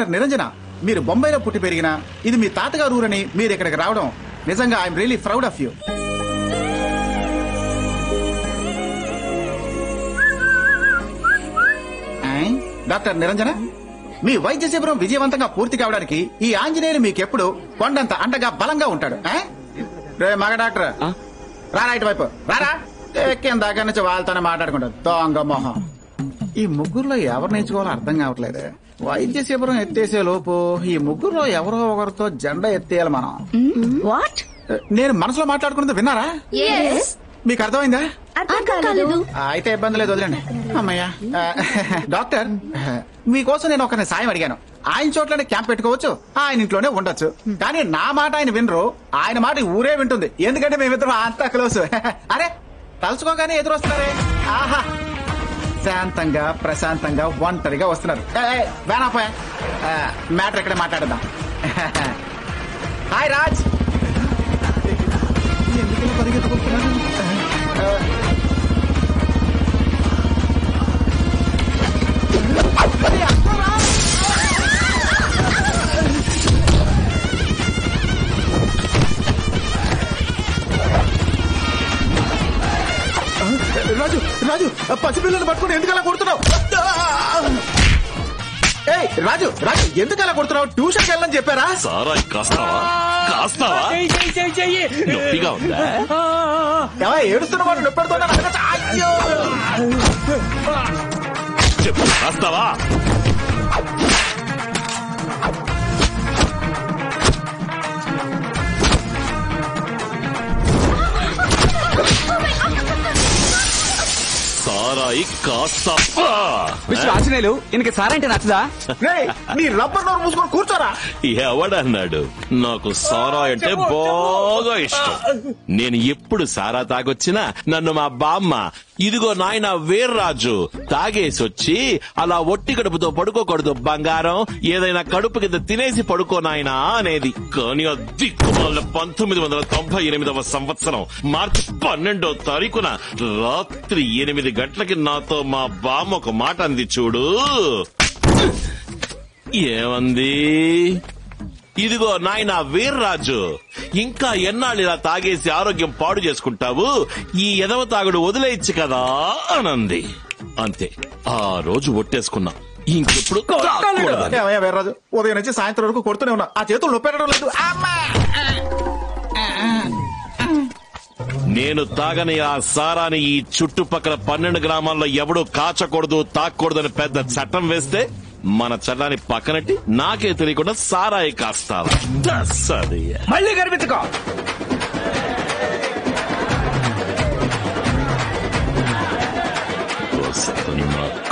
Doctor నిరంజన, మీరు బొంబాయిలో పుట్టి పెరిగిన ఇది మీ తాతగారు ఊరని మీరు ఇక్కడికి రావడం నిజంగా I'm really proud of you. Doctor Niranjana, మీ వైద్య శిబిరం విజయవంతంగా పూర్తి కావడానికి ఈ ఆంజనేయులు మీకెప్పుడు కొండంత అండగా బలంగా ఉంటాడు. మగ డాక్టర్ రారా, ఇటువైపు రారా. కిందాక నుంచి వాళ్ళతోనే మాట్లాడుకుంటారు దొంగ మొహం. ఈ ముగ్గురులో ఎవరు నేర్చుకోవాలో అర్థం కావట్లేదు. వైద్య శిబిరం ఎత్తేసే లోపు ఈ ముగ్గురులో ఎవరో ఒకరితో జెండా ఎత్తేయాలి మనం. వాట్? నేను మనసులో మాట్లాడుకున్నది విన్నారా? మీకు అర్థమైందా? అయితే ఇబ్బంది లేదు, వదిలేండి. అమ్మయ్యా. డాక్టర్, మీకోసం నేను ఒకరిని సాయం అడిగాను. ఆయన చోట్లనే క్యాంప్ పెట్టుకోవచ్చు, ఆయన ఇంట్లోనే ఉండొచ్చు. కానీ నా మాట ఆయన వినరు, ఆయన మాట ఊరే వింటుంది. ఎందుకంటే మేమిద్దరం అంతా క్లోజ్. అరే తలుచుకోగానే ఎదురొస్తున్నారే. ఆహా, శాంతంగా ప్రశాంతంగా ఒంటరిగా వస్తున్నారు. వేనాపోయా, మ్యాటర్ ఇక్కడే మాట్లాడదాం. హాయ్ రాజ్. ఎందుకు పరిగెత్తుకుంటున్నాను? రాజు రాజు, పసిపిల్లలు పట్టుకుని ఎందుకు అలా కొడుతున్నావు? రాజు రాజు, ఎందుకు అలా కొడుతున్నావు? ట్యూషన్కి వెళ్ళని చెప్పారా? సారా కాస్తావా కాస్తావా? నొప్పిగా ఉందా? ఏడుస్తున్న వాడు నొప్పి పెడుతున్నా. చెప్పు, కాస్తావా? సారాయి కాస్తావా? ఆంజనేయులు, ఇనకి సారా అంటే నచ్చదా? నీ రబ్బర్ నోరు మూసుకొని కూర్చోరా. ఎవడన్నాడు? నాకు సారా అంటే బాగా ఇష్టం. నేను ఎప్పుడు సారా తాగొచ్చినా నన్ను మా బామ్మ, ఇదిగో నాయన వీర్రాజు తాగేసొచ్చి అలా ఒట్టి కడుపుతో పడుకోకూడదు బంగారం, ఏదైనా కడుపు కింద తినేసి పడుకో నాయనా అనేది. కానీ ఆ దిక్కుమాల 1998వ సంవత్సరం మార్చి 12వ తారీఖున రాత్రి 8 గంటలకి నాతో మా బామ్మ ఒక మాట అంది చూడు. ఏమంది? ఇదిగో నాయనా వీర్రాజు, ఇంకా ఎన్నాళ్ళు ఇలా తాగేసి ఆరోగ్యం పాడు చేసుకుంటావు, ఈ ఎదవ తాగుడు వదిలేయచ్చు కదా అనంది. అంతే, ఆ రోజు ఒట్టేసుకున్నా. ఇంకెప్పుడు వీర్రాజు, ఉదయం నుంచి సాయంత్రం వరకు కొడుతూనే ఉన్నా, ఆ చేతులు నొప్పెట్టడం లేదు. నేను తాగని ఆ సారాని ఈ చుట్టుపక్కల 12 గ్రామాల్లో ఎవడూ కాచకూడదు తాగకూడదని పెద్ద చట్టం వేస్తే మన చట్టాన్ని పక్కనట్టి నాకే తెలియకుండా సారాయి కాస్తావా? మళ్ళీ కనిపించుకో.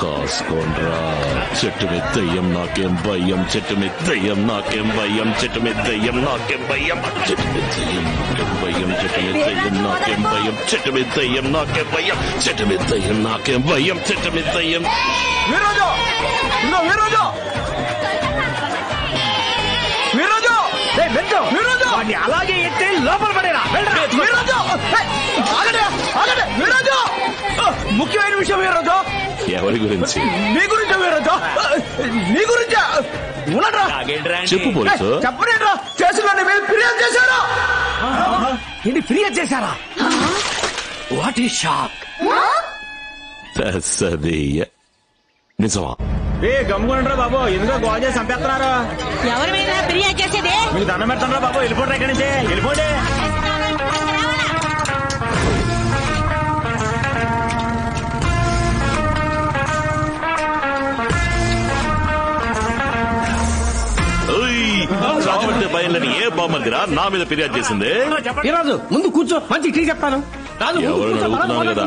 కాసుకోండ్రా చెట్టు మీద దయ్యం నాకేం భయం, చెట్టు మీద దయ్యం నాకేం భయం, చెట్టు మీద దయ్యం నాకేం భయం, చెట్టు మీద దయ్యం నాకేం భయం, చెట్టు మీద దయ్యం నాకేం భయం, చెట్టు మీద దయ్యం నాకేం భయం, చెట్టు మీద దయ్యం నాకేం భయం, చెట్టు మీద దయ్యం. వీర్రాజు, వీర్రాజు, వీర్రాజు, వీర్రాజు, వాడిని అలాగే ఎత్తే లోపల పడేరా. వీర్రాజు, వీర్రాజు, ముఖ్యమైన విషయం వీర్రాజు. ఎవరి గురించి? నీ గురించి వీర్రాజు, నీ గురించా? చెప్పు పోలీసు. చెప్పలేరా? స్టేషన్లో మీరు ఫిర్యాదు చేశారా? ఇది ఫిర్యాదు చేశారా? వాట్ ఈ షాక్. నిజమా? గమ్ముకుంటారా బాబు, ఎందుకో గోల్ చేసి చంపేస్తున్నారు. ఎవరి మీద ఫిర్యాదు చేసేది? మీకు దండం పెడతారా బాబు, వెళ్ళిపోండి ఇక్కడి నుంచి, వెళ్ళిపోండి. చాచబడితే భయం లేని ఏ బామ్మదిరా నా మీద ఫిర్యాదు చేసింది? ఈరోజు ముందు కూర్చో, మంచి టీ చెప్తాను. ఎవరు అడుగుతున్నాను కదా.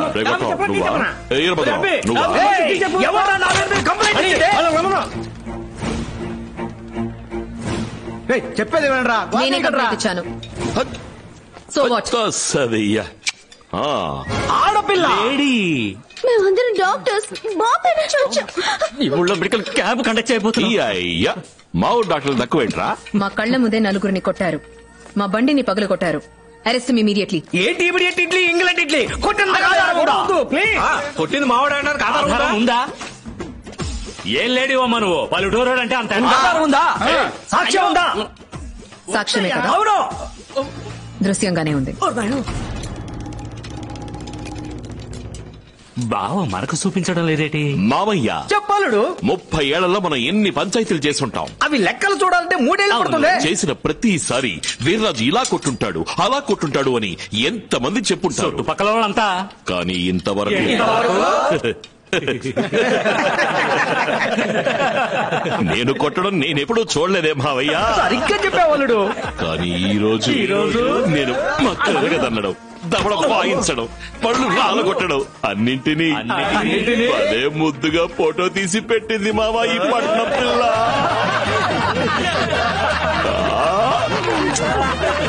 చెప్పేది వినరా? నేనే కంప్లైంట్ ఇచ్చాను. So what? ఆడపిల్ల మేమందరం డాక్టర్స్, బాంబే నుంచి వచ్చాం. ఈ ఊళ్ళో మెడికల్ క్యాంప్ కండక్ట్ చేయబోతున్నా. మా ఊరు డాక్టర్లు తక్కువేంట్రా? మా కళ్ల ముందే నలుగురిని కొట్టారు, మా బండిని పగలు కొట్టారు. Arrest me immediately. ఏంటి ఇమీడియట్ ఇడ్లీ, ఇంగ్లాండ్ ఇడ్లీ? కొట్టింది మావాడు అన్నారు, కాదా ఉందా? ఏం లేడీ అమ్మ నువ్వు పల్లెటూరు అంటే అంత ఆధారం ఉందా? సాక్ష్యం ఉందా? సాక్ష్యమే కదా, అవును. దృశ్యంగానే ఉంది. బావ మనకు చూపించడం లేదేటి? మామయ్య, చెప్పాలుడు 30 ఏళ్లలో మనం ఎన్ని పంచాయతీలు చేసుంటాం. అవి లెక్కలు చూడాలంటే 3 ఏళ్ళు పడుతుంది. చేసిన ప్రతిసారి వీర్రాజు ఇలా కొట్టుంటాడు అలా కొట్టుంటాడు అని ఎంతమంది చెప్పుంటారు. చుట్టుపక్కల వాళ్ళంతా కానీ ఇంతవరకు నేను కొట్టడం నేనెప్పుడూ చూడలేదే మావయ్య. సరిగ్గా చెప్పేవాళ్ళుడు. కానీ ఈ రోజు నేను మక్కదన్నడం, దవడ వాయించడం, పళ్ళు రాలగొట్టడం అన్నింటినీ అదే ముద్దుగా ఫోటో తీసి పెట్టింది మావా ఈ పట్నం పిల్ల.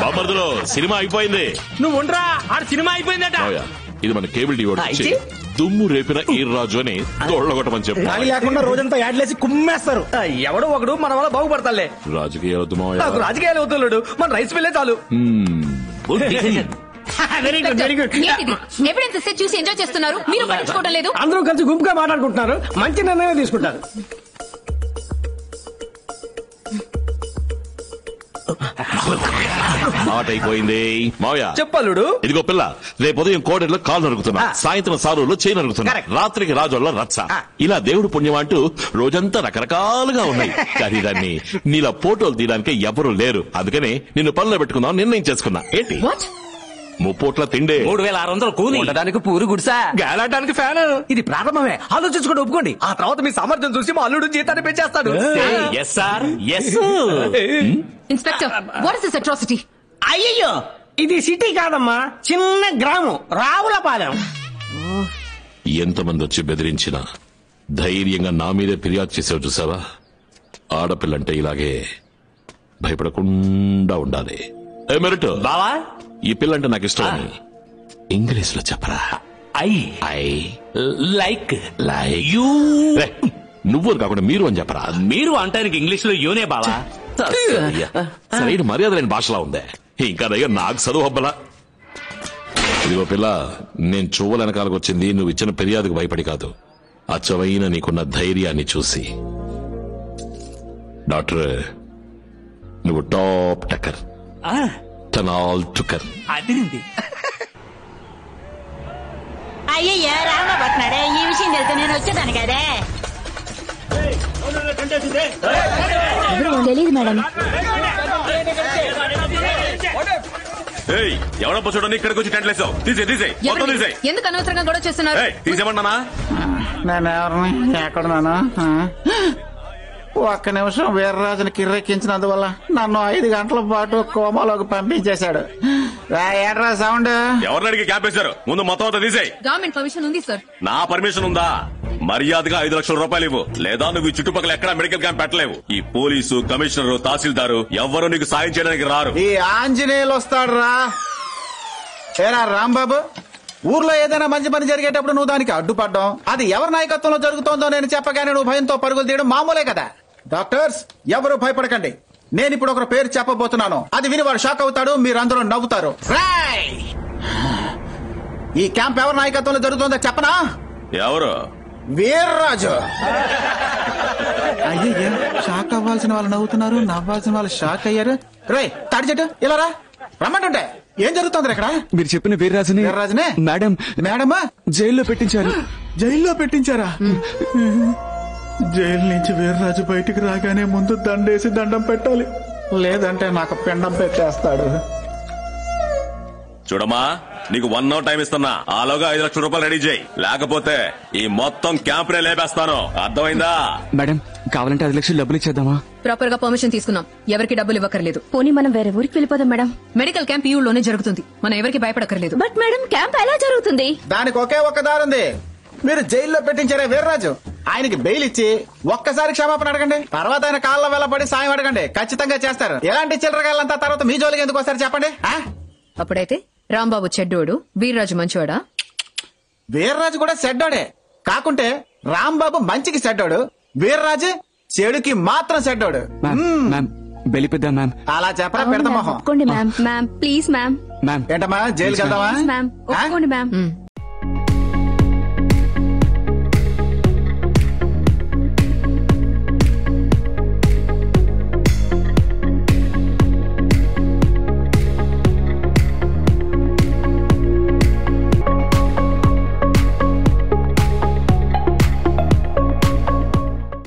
బామర్దులో సినిమా అయిపోయింది. నువ్వు ఉండరా, ఆడ సినిమా అయిపోయిందట. మావయ్య, ఇది మన కేబుల్ టీవీ వచ్చి దుమ్ము రేపిన ఈ రాజు అని తోళ్లగొట్టమని చెప్పు. ఖాళీ లేకుండా రోజంతా యాడ్లేసి కుమ్మేస్తారు. ఎవడో ఒకడు మన వల్ల బాగుపడతాలే. రాజకీయాలు వద్దు మావయ్య. నాకు రాజకీయాలు వద్దులుడు, మన రైస్ పిల్లే చాలు. Very good, very good. Evidence ఇస్తే చూసి ఎంజాయ్ చేస్తున్నారు, మీరు పట్టించుకోవడం లేదు. అందరూ కలిసి గుంపుగా మాట్లాడుకుంటున్నారు, మంచి నిర్ణయం తీసుకుంటారు. మాట అయిపోయింది మావయ్య. చెప్పాలుడు. ఇదిగో పిల్ల, రేపు ఉదయం కోడెల్లో కాలు నరుగుతున్నా, సాయంత్రం సారూరులో చేయి నరుగుతున్నా, Correct. రాత్రికి రాజోళ్ళ రచ్చ. ఇలా దేవుడు పుణ్యం అంటూ రోజంతా రకరకాలుగా ఉన్నాయి. కానీ దాన్ని నీలా ఫోటోలు తీయడానికి ఎవరూ లేరు. అందుకనే నిన్ను పనిలో పెట్టుకుందాం నిర్ణయం చేసుకున్నా. ఏంటి వాట్? ముప్పోట్ల తిండే 3600 కూలి. ఉండడానికి పూరు గుడిసా, గాలాటానికి ఫ్యాన్. ఇది ప్రారంభమే, ఆలోచించుకుంటూ ఒప్పుకోండి. ఆ తర్వాత మీ సామర్థ్యం చూసి మా అల్లుడు జీతాన్ని పెంచేస్తాడు. Yes sir, yes. Inspector, what is this atrocity? అయ్యయ్యో, ఇది సిటీ కాదమ్మా, చిన్న గ్రామం, రావులపాలెం. ఎంతమంది వచ్చి బెదిరించినా ధైర్యంగా నా మీదే ఫిర్యాదు చేసావు చూసావా. ఆడపిల్లంటే ఇలాగే భయపడకుండా ఉండాలి. ఏ మెరిట్ బావా, ఈ పిల్లంటే నాకు ఇష్టం అని ఇంగ్లీష్ లో చెప్పరా. I I like like you. నువ్వు కాకుండా మీరు అని చెప్పరా. మీరు అంటానికి ఇంగ్లీష్ లో యూనే బావా. సరైన మర్యాద లేని భాషలా ఉందే. ఇంకా దగ్గర నాకు చదువు హబ్బలా. ఇదిగో పిల్ల, నేను చువ్వల వెనకాలకు వచ్చింది నువ్వు ఇచ్చిన ఫిర్యాదుకు భయపడి కాదు, అచ్చవైన నీకున్న ధైర్యాన్ని చూసి. డాక్టర్, నువ్వు టాప్ టక్కర్, టనాల్ టుకర్. అదిరింది. అయ్యయ్యో, రాంబాబు వస్తున్నాడే, ఈ విషయం తెలిస్తే నేను వచ్చేదాను కదే. తెలీదు మేడం. ఎవడప్ప చూడండి ఇక్కడికి వచ్చి టెంట్ లేసావు. తీసే మొత్తం తీసే. ఎందుకు అనవసరంగా గొడవ చేస్తున్నారు? తీసేమన్నానా? నేను ఎవరిని ఎక్కడున్నాను? ఒక్క నిమిషం వీర్రాజుని కిర్రెక్కించినందువల్ల నన్ను 5 గంటల పాటు కోమాలోకి పంపించేశాడు. ఏట్రా సౌండ్? ఎవరిని అడిగి క్యాంప్ వేశారు? ముందు మొత్తం అంతా తీసేయ్. గవర్నమెంట్ పర్మిషన్ ఉంది సార్. నా పర్మిషన్ ఉందా? మర్యాదగా 5 లక్షల రూపాయలు ఇవ్వు, లేదా నువ్వు ఈ చుట్టుపక్కల ఎక్కడా మెడికల్ క్యాంప్ పెట్టలేవు. ఈ పోలీసు, కమిషనర్, తహసీల్దారు ఎవ్వరూ నీకు సాయం చేయడానికి రారు. ఈ ఆంజనేయులు వస్తాడురా. ఏరా రాంబాబు, ఊర్లో ఏదైనా మంచి పని జరిగేటప్పుడు నువ్వు దానికి అడ్డుపడ్డం, అది ఎవరి నాయకత్వంలో జరుగుతోందో నేను చెప్పగానే నువ్వు భయంతో పరుగులు తీయడం మామూలే కదా. డాక్టర్స్, ఎవరు భయపడకండి. నేను ఇప్పుడు ఒక పేరు చెప్పబోతున్నాను, అది విని వాడు షాక్ అవుతాడు, మీరందరూ నవ్వుతారు. ఈ క్యాంప్ ఎవరి నాయకత్వంలో జరుగుతుందో చెప్పనా? ఎవరు? వీర్రాజు. అయ్యే, షాక్ అవ్వాల్సిన వాళ్ళు నవ్వుతున్నారు, నవ్వాల్సిన వాళ్ళు షాక్ అయ్యారు. రే తాడి చెట్టు, ఇలా రా. రమ్మంటుంటే ఏం జరుగుతుంది ఇక్కడ? మీరు చెప్పిన వీర్రాజుని మేడం మేడమా జైల్లో పెట్టించారు. జైల్లో పెట్టించారా? జైలు నుంచి వీర్రాజు బయటికి రాగానే ముందు దండేసి దండం పెట్టాలి, లేదంటే నాకు పిండం పెట్టేస్తాడు. చూడమ్మా, నీకు 1 hour టైం ఇస్తున్నా. ఆలోగా 5 లక్షల రూపాయలు రెడీ చేయి, లేకపోతే ఈ మొత్తం క్యాంప్ నే లేపేస్తాను. అర్థమైందా? మేడం, కావాలంటే 5 లక్షలు డబ్బులు ఇచ్చేద్దామా? ప్రాపర్ గా పర్మిషన్ తీసుకున్నాం, ఎవరికి డబ్బులు ఇవ్వకర్లేదు. పోనీ మనం వేరే ఊరికి వెళ్ళిపోదాం మేడం. మెడికల్ క్యాంప్ ఈ ఊళ్ళోనే జరుగుతుంది, మనం ఎవరికి భయపడకర్లేదు. బట్ మేడం, క్యాంప్ ఎలా జరుగుతుంది? దానికి ఒకే ఒక్క దారుంది. మీరు జైల్లో పెట్టించారే వీర్రాజు, ఆయనకి బెయిల్ ఇచ్చి ఒక్కసారి క్షమాపణ అడగండి, తర్వాత ఆయన కాళ్ళ వెళ్ళబడి సాయం అడగండి, ఖచ్చితంగా చేస్తారు. ఎలాంటి చిల్లరగాళ్ళంతా తర్వాత మీ జోలికి ఎందుకు వస్తారు చెప్పండి? అప్పుడైతే రాంబాబు చెడ్డోడు, వీర్రాజు మంచివాడా? వీర్రాజు కూడా చెడ్డోడే, కాకుంటే రాంబాబు మంచికి చెడ్డోడు, వీర్రాజు చెడుకి మాత్రం చెడ్డోడు. Ma'am, వెళ్ళిపోద్దాం ma'am. అలా చెప్పరా పెడతా మొహం. ఒప్పుకోండి ma'am. Ma'am please ma'am. Ma'am, ఏంటమ్మా జైలుకి వెళ్దామా? మ్యామ్ ఒప్పుకోండి మ్యామ్.